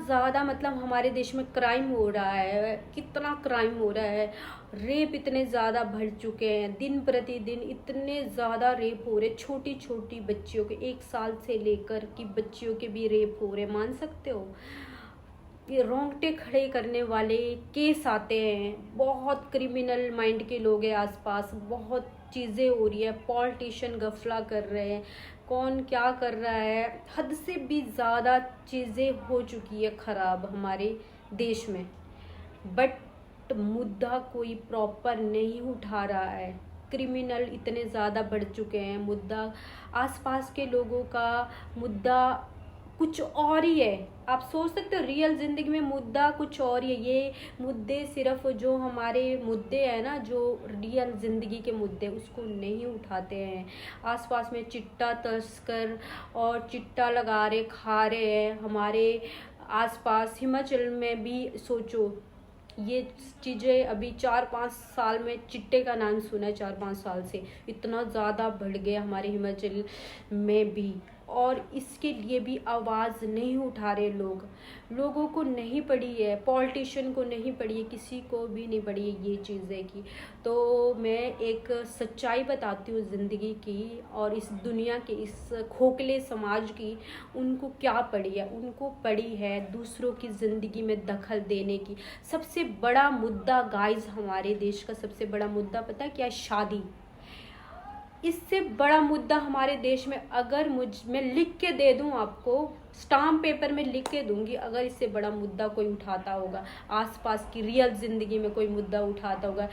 ज़्यादा मतलब हमारे देश में क्राइम हो रहा है, कितना क्राइम हो रहा है। रेप इतने ज़्यादा बढ़ चुके हैं, दिन प्रतिदिन इतने ज़्यादा रेप हो रहे, छोटी छोटी बच्चियों के 1 साल से लेकर की बच्चियों के भी रेप हो रहे, मान सकते हो। ये रोंगटे खड़े करने वाले केस आते हैं, बहुत क्रिमिनल माइंड के लोग हैं आसपास, बहुत चीज़ें हो रही है, पॉलिटिशियन गफला कर रहे हैं, कौन क्या कर रहा है, हद से भी ज़्यादा चीज़ें हो चुकी है ख़राब हमारे देश में। बट मुद्दा कोई प्रॉपर नहीं उठा रहा है, क्रिमिनल इतने ज़्यादा बढ़ चुके हैं, मुद्दा आसपास के लोगों का मुद्दा कुछ और ही है। आप सोच सकते हो रियल जिंदगी में मुद्दा कुछ और ही है। ये मुद्दे सिर्फ जो हमारे मुद्दे हैं ना, जो रियल जिंदगी के मुद्दे, उसको नहीं उठाते हैं। आसपास में चिट्टा तस्कर और चिट्टा लगा रहे खा रहे हैं हमारे आसपास। हिमाचल में भी सोचो, ये चीज़ें अभी 4-5 साल में चिट्टे का नाम सुना है, 4-5 साल से इतना ज़्यादा बढ़ गया हमारे हिमाचल में भी। और इसके लिए भी आवाज़ नहीं उठा रहे लोग, लोगों को नहीं पड़ी है, पॉलिटिशियन को नहीं पड़ी है, किसी को भी नहीं पड़ी है ये चीज़ें की। तो मैं एक सच्चाई बताती हूँ ज़िंदगी की और इस दुनिया के इस खोखले समाज की। उनको क्या पड़ी है? उनको पड़ी है दूसरों की ज़िंदगी में दखल देने की। सबसे बड़ा मुद्दा गाइस, हमारे देश का सबसे बड़ा मुद्दा पता है क्या है? शादी। इससे बड़ा मुद्दा हमारे देश में, अगर मैं लिख के दे दूं आपको, स्टाम्प पेपर में लिख के दूंगी, अगर इससे बड़ा मुद्दा कोई उठाता होगा, आसपास की रियल ज़िंदगी में कोई मुद्दा उठाता होगा।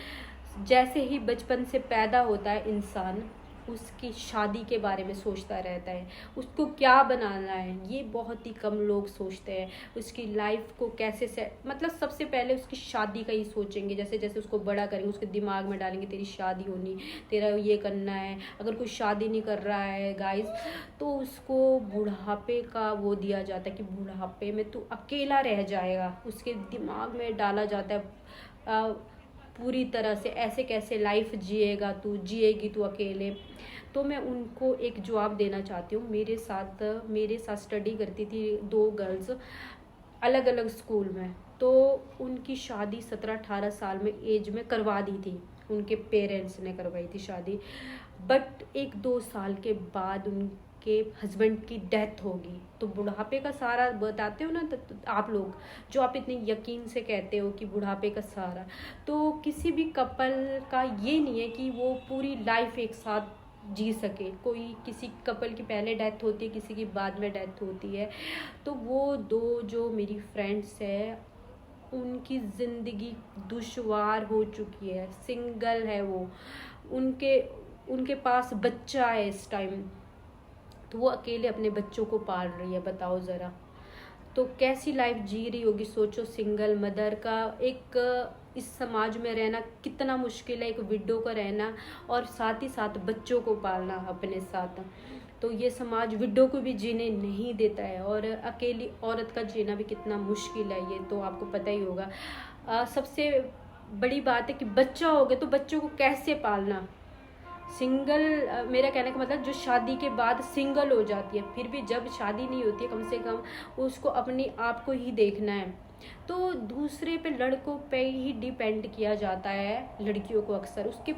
जैसे ही बचपन से पैदा होता है इंसान, उसकी शादी के बारे में सोचता रहता है, उसको क्या बनाना है, ये बहुत ही कम लोग सोचते हैं। उसकी लाइफ को कैसे मतलब सबसे पहले उसकी शादी का ही सोचेंगे। जैसे जैसे उसको बड़ा करेंगे, उसके दिमाग में डालेंगे तेरी शादी होनी, तेरा ये करना है। अगर कोई शादी नहीं कर रहा है गाइस, तो उसको बुढ़ापे का वो दिया जाता है कि बुढ़ापे में तू अकेला रह जाएगा। उसके दिमाग में डाला जाता है पूरी तरह से, ऐसे कैसे लाइफ जिएगा तू, जिएगी तू अकेले। तो मैं उनको एक जवाब देना चाहती हूँ। मेरे साथ स्टडी करती थी 2 गर्ल्स अलग अलग स्कूल में, तो उनकी शादी 17-18 साल में एज में करवा दी थी, उनके पेरेंट्स ने करवाई थी शादी। बट 1-2 साल के बाद उनके हस्बैंड की डेथ होगी। तो बुढ़ापे का सहारा बताते हो ना, तो आप लोग जो आप इतने यकीन से कहते हो कि बुढ़ापे का सहारा, तो किसी भी कपल का ये नहीं है कि वो पूरी लाइफ एक साथ जी सके। कोई किसी कपल की पहले डेथ होती है, किसी की बाद में डेथ होती है। तो वो दो जो मेरी फ्रेंड्स है, उनकी ज़िंदगी दुश्वार हो चुकी है, सिंगल है वो, उनके उनके पास बच्चा है इस टाइम, तो वो अकेले अपने बच्चों को पाल रही है। बताओ ज़रा, तो कैसी लाइफ जी रही होगी। सोचो, सिंगल मदर का एक इस समाज में रहना कितना मुश्किल है, एक विडो का रहना और साथ ही साथ बच्चों को पालना अपने साथ। तो ये समाज विडो को भी जीने नहीं देता है, और अकेली औरत का जीना भी कितना मुश्किल है, ये तो आपको पता ही होगा। सबसे बड़ी बात है कि बच्चा हो गया तो बच्चों को कैसे पालना। सिंगल, मेरा कहने का मतलब जो शादी के बाद सिंगल हो जाती है, फिर भी जब शादी नहीं होती है, कम से कम उसको अपने आप को ही देखना है। तो दूसरे पे, लड़कों पे ही डिपेंड किया जाता है लड़कियों को अक्सर। उसके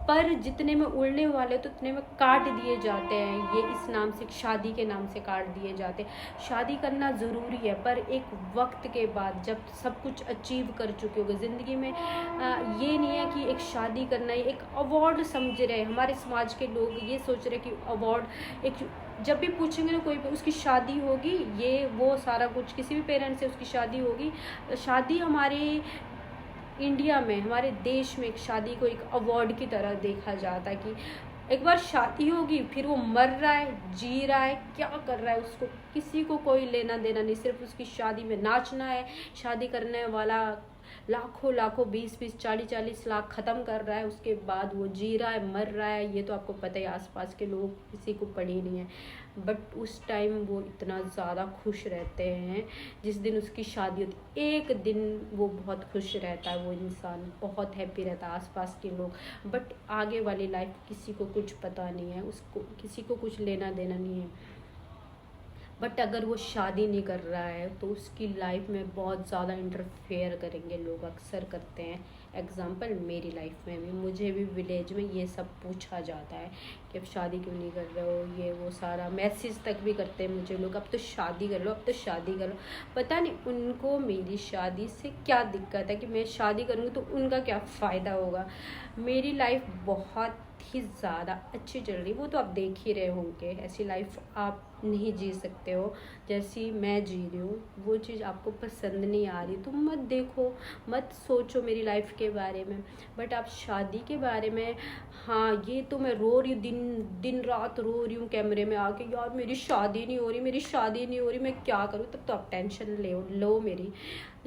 पर जितने में उड़ने वाले तो उतने में काट दिए जाते हैं। ये इस नाम से, शादी के नाम से काट दिए जाते हैं। शादी करना ज़रूरी है, पर एक वक्त के बाद जब सब कुछ अचीव कर चुके होगे ज़िंदगी में। ये नहीं है कि एक शादी करना ही एक अवार्ड समझ रहे हैं हमारे समाज के लोग। ये सोच रहे कि अवार्ड एक, जब भी पूछेंगे ना कोई, उसकी शादी होगी, ये वो सारा कुछ, किसी भी पेरेंट्स से उसकी शादी होगी। शादी हमारे इंडिया में, हमारे देश में एक शादी को एक अवार्ड की तरह देखा जाता है कि एक बार शादी होगी, फिर वो मर रहा है, जी रहा है, क्या कर रहा है, उसको किसी को कोई लेना देना नहीं। सिर्फ उसकी शादी में नाचना है। शादी करने वाला लाखों लाखों 20-20 40-40 लाख ख़त्म कर रहा है, उसके बाद वो जी रहा है, मर रहा है। ये तो आपको पता ही, आसपास के लोग किसी को पड़ी नहीं है। बट उस टाइम वो इतना ज़्यादा खुश रहते हैं जिस दिन उसकी शादी होती, एक दिन वो बहुत खुश रहता है, वो इंसान बहुत हैप्पी रहता है, आसपास के लोग। बट आगे वाली लाइफ किसी को कुछ पता नहीं है, उसको किसी को कुछ लेना देना नहीं है। बट अगर वो शादी नहीं कर रहा है तो उसकी लाइफ में बहुत ज़्यादा इंटरफेयर करेंगे लोग, अक्सर करते हैं। एग्ज़ाम्पल मेरी लाइफ में भी, मुझे भी विलेज में ये सब पूछा जाता है कि अब शादी क्यों नहीं कर रहे हो, ये वो सारा मैसेज तक भी करते हैं मुझे लोग, अब तो शादी कर लो, अब तो शादी कर लो। पता नहीं उनको मेरी शादी से क्या दिक्कत है, कि मैं शादी करूँगी तो उनका क्या फ़ायदा होगा। मेरी लाइफ बहुत ही ज़्यादा अच्छी चल रही, वो तो आप देख ही रहे होंगे। ऐसी लाइफ आप नहीं जी सकते हो जैसी मैं जी रही हूँ। वो चीज़ आपको पसंद नहीं आ रही तो मत देखो, मत सोचो मेरी लाइफ के बारे में। बट आप शादी के बारे में, हाँ ये तो मैं रो रही हूँ, दिन दिन रात रो रही हूँ कैमरे में आके, यार मेरी शादी नहीं हो रही, मेरी शादी नहीं हो रही, मैं क्या करूँ। तब तो आप टेंशन लो मेरी।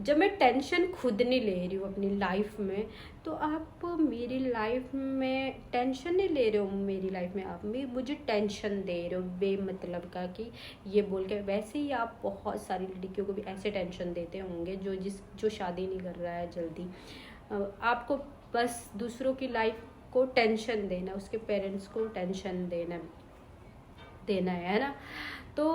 जब मैं टेंशन खुद नहीं ले रही हूँ अपनी लाइफ में, तो आप मेरी लाइफ में टेंशन नहीं ले रहे हो। मेरी लाइफ में आप मुझे टेंशन दे रहे हो बेमतलब का, कि ये बोल के। वैसे ही आप बहुत सारी लड़कियों को भी ऐसे टेंशन देते होंगे जो शादी नहीं कर रहा है जल्दी। आपको बस दूसरों की लाइफ को टेंशन देना, उसके पेरेंट्स को टेंशन देना है ना। तो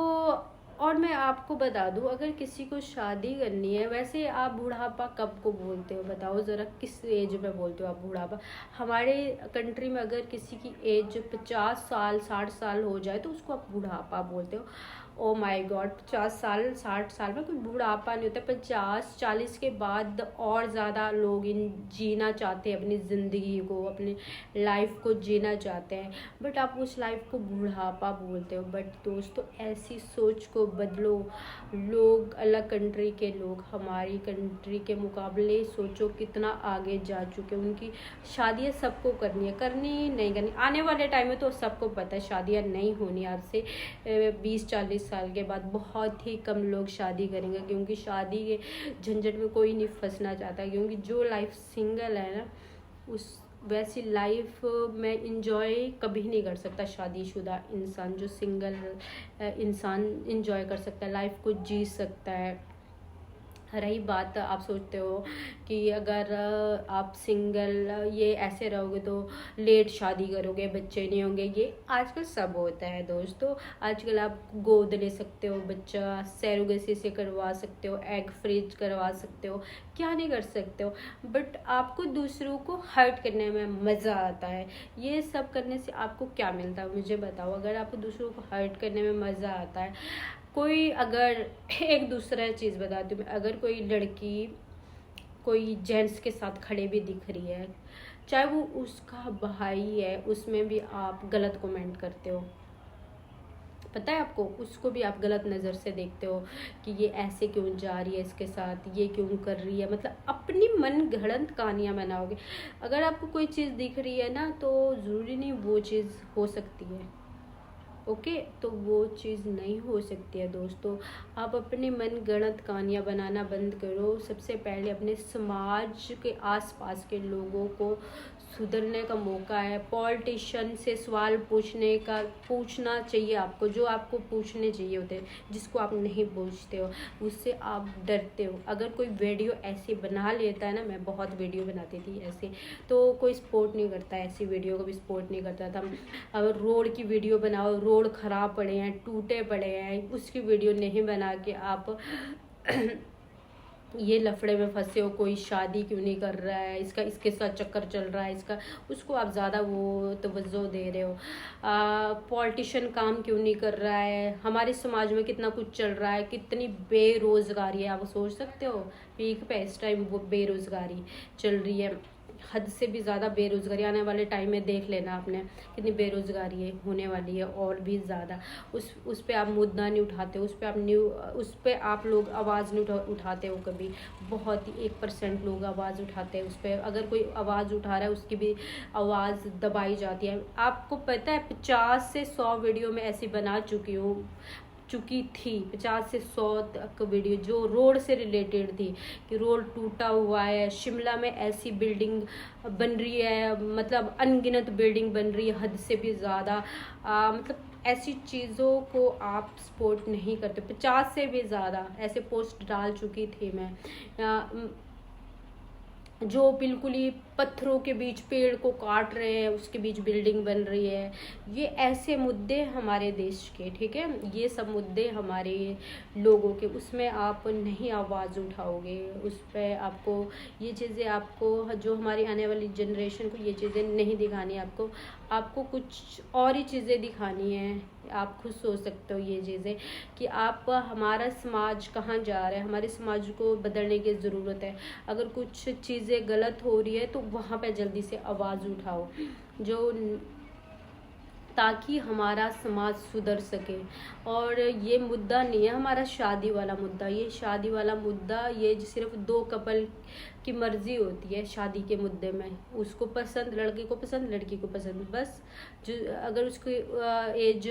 और मैं आपको बता दूं, अगर किसी को शादी करनी है, वैसे आप बुढ़ापा कब को बोलते हो बताओ ज़रा, किस एज में बोलते हो आप बुढ़ापा। हमारे कंट्री में अगर किसी की एज 50 साल 60 साल हो जाए तो उसको आप बुढ़ापा बोलते हो। ओ माय गॉड, 50 साल 60 साल में कोई बुढ़ापा नहीं होता। 50-40 के बाद और ज़्यादा लोग जीना चाहते हैं अपनी ज़िंदगी को, अपनी लाइफ को जीना चाहते हैं, बट आप उस लाइफ को बुढ़ापा बोलते हो। बट दोस्तों ऐसी सोच को बदलो। लोग, अलग कंट्री के लोग हमारी कंट्री के मुकाबले सोचो कितना आगे जा चुके हैं। उनकी शादियाँ सबको करनी है, करनी नहीं करनी, आने वाले टाइम में तो सबको पता है शादियाँ नहीं होनी। आपसे 20-40 साल के बाद बहुत ही कम लोग शादी करेंगे, क्योंकि शादी के झंझट में कोई नहीं फंसना चाहता। क्योंकि जो लाइफ सिंगल है ना, उस वैसी लाइफ में इंजॉय कभी नहीं कर सकता शादीशुदा इंसान। जो सिंगल इंसान इंजॉय कर सकता है, लाइफ को जी सकता है। रही बात, आप सोचते हो कि अगर आप सिंगल ये ऐसे रहोगे तो लेट शादी करोगे, बच्चे नहीं होंगे, ये आजकल सब होता है दोस्तों। आजकल आप गोद ले सकते हो बच्चा, सैरोगेसी से करवा सकते हो, एग फ्रीज करवा सकते हो, क्या नहीं कर सकते हो। बट आपको दूसरों को हर्ट करने में मज़ा आता है। ये सब करने से आपको क्या मिलता है मुझे बताओ। अगर आपको दूसरों को हर्ट करने में मज़ा आता है, कोई अगर एक दूसरा चीज़ बताती हूँ मैं, अगर कोई लड़की कोई जेंट्स के साथ खड़े भी दिख रही है, चाहे वो उसका भाई है, उसमें भी आप गलत कमेंट करते हो। पता है आपको, उसको भी आप गलत नज़र से देखते हो कि ये ऐसे क्यों जा रही है इसके साथ, ये क्यों कर रही है। मतलब अपनी मन गढ़ंत कहानियाँ बनाओगे। अगर आपको कोई चीज़ दिख रही है ना, तो ज़रूरी नहीं वो चीज़ हो सकती है। ओके तो वो चीज़ नहीं हो सकती है दोस्तों। आप अपने मन गढ़ंत कहानियाँ बनाना बंद करो। सबसे पहले अपने समाज के आसपास के लोगों को सुधरने का मौका है। पॉलिटिशियन से सवाल पूछना चाहिए आपको, जो आपको पूछने चाहिए होते हैं, जिसको आप नहीं पूछते हो, उससे आप डरते हो। अगर कोई वीडियो ऐसे बना लेता है ना, मैं बहुत वीडियो बनाती थी ऐसे, तो कोई सपोर्ट नहीं करता, ऐसी वीडियो को भी सपोर्ट नहीं करता था। अगर रोड की वीडियो बनाओ, रोड ख़राब पड़े हैं, टूटे पड़े हैं, उसकी वीडियो नहीं बना के आप ये लफड़े में फंसे हो, कोई शादी क्यों नहीं कर रहा है, इसका इसके साथ चक्कर चल रहा है, इसका उसको आप ज़्यादा वो तवज्जो दे रहे हो। पॉलिटिशियन काम क्यों नहीं कर रहा है, हमारे समाज में कितना कुछ चल रहा है, कितनी बेरोज़गारी है, आप सोच सकते हो। पीक पे इस टाइम वो बेरोज़गारी चल रही है, हद से भी ज़्यादा बेरोज़गारी। आने वाले टाइम में देख लेना आपने कितनी बेरोज़गारी है, होने वाली है और भी ज़्यादा। उस पे आप मुद्दा नहीं उठाते, उस पे आप लोग आवाज़ नहीं उठाते हो कभी। बहुत ही 1% लोग आवाज़ उठाते हैं उस पर। अगर कोई आवाज़ उठा रहा है उसकी भी आवाज़ दबाई जाती है। आपको पता है 50 से 100 वीडियो में ऐसी बना चुकी थी, 50 से 100 तक वीडियो जो रोड से रिलेटेड थी, कि रोड टूटा हुआ है, शिमला में ऐसी बिल्डिंग बन रही है, मतलब अनगिनत बिल्डिंग बन रही है, हद से भी ज़्यादा। मतलब ऐसी चीज़ों को आप सपोर्ट नहीं करते। 50 से भी ज़्यादा ऐसे पोस्ट डाल चुकी थी मैं। जो बिल्कुल ही पत्थरों के बीच पेड़ को काट रहे हैं, उसके बीच बिल्डिंग बन रही है। ये ऐसे मुद्दे हमारे देश के, ठीक है, ये सब मुद्दे हमारे लोगों के, उसमें आप नहीं आवाज़ उठाओगे, उस पर आपको ये चीज़ें, आपको जो हमारी आने वाली जनरेशन को ये चीज़ें नहीं दिखानी, आपको कुछ और ही चीज़ें दिखानी है। आप खुद सोच सकते हो ये चीज़ें कि आप, हमारा समाज कहाँ जा रहा है, हमारे समाज को बदलने की ज़रूरत है। अगर कुछ चीज़ें गलत हो रही है तो वहाँ पे जल्दी से आवाज़ उठाओ, जो ताकि हमारा समाज सुधर सके। और ये मुद्दा नहीं है हमारा शादी वाला मुद्दा, ये शादी वाला मुद्दा ये सिर्फ दो कपल की मर्जी होती है शादी के मुद्दे में। उसको पसंद, लड़के को पसंद, लड़की को पसंद, बस। जो अगर उसकी एज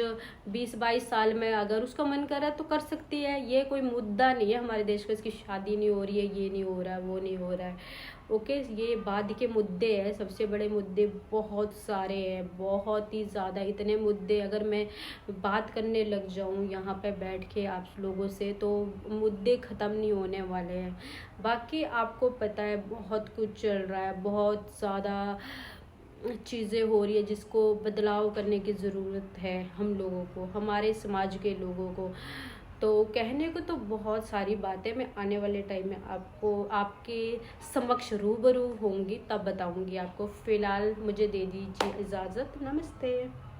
20-22 साल में अगर उसका मन कर रहा है तो कर सकती है। ये कोई मुद्दा नहीं है हमारे देश का, इसकी शादी नहीं हो रही है, ये नहीं हो रहा है, वो नहीं हो रहा है। ओके, ये बाद के मुद्दे हैं, सबसे बड़े मुद्दे बहुत सारे हैं, बहुत ही ज़्यादा। इतने मुद्दे अगर मैं बात करने लग जाऊं यहाँ पे बैठ के आप लोगों से तो मुद्दे ख़त्म नहीं होने वाले हैं। बाकी आपको पता है बहुत कुछ चल रहा है, बहुत ज़्यादा चीज़ें हो रही है जिसको बदलाव करने की ज़रूरत है हम लोगों को, हमारे समाज के लोगों को। तो कहने को तो बहुत सारी बातें मैं आने वाले टाइम में आपको, आपके समक्ष रूबरू होंगी, तब बताऊंगी आपको। फ़िलहाल मुझे दे दीजिए इजाज़त। नमस्ते।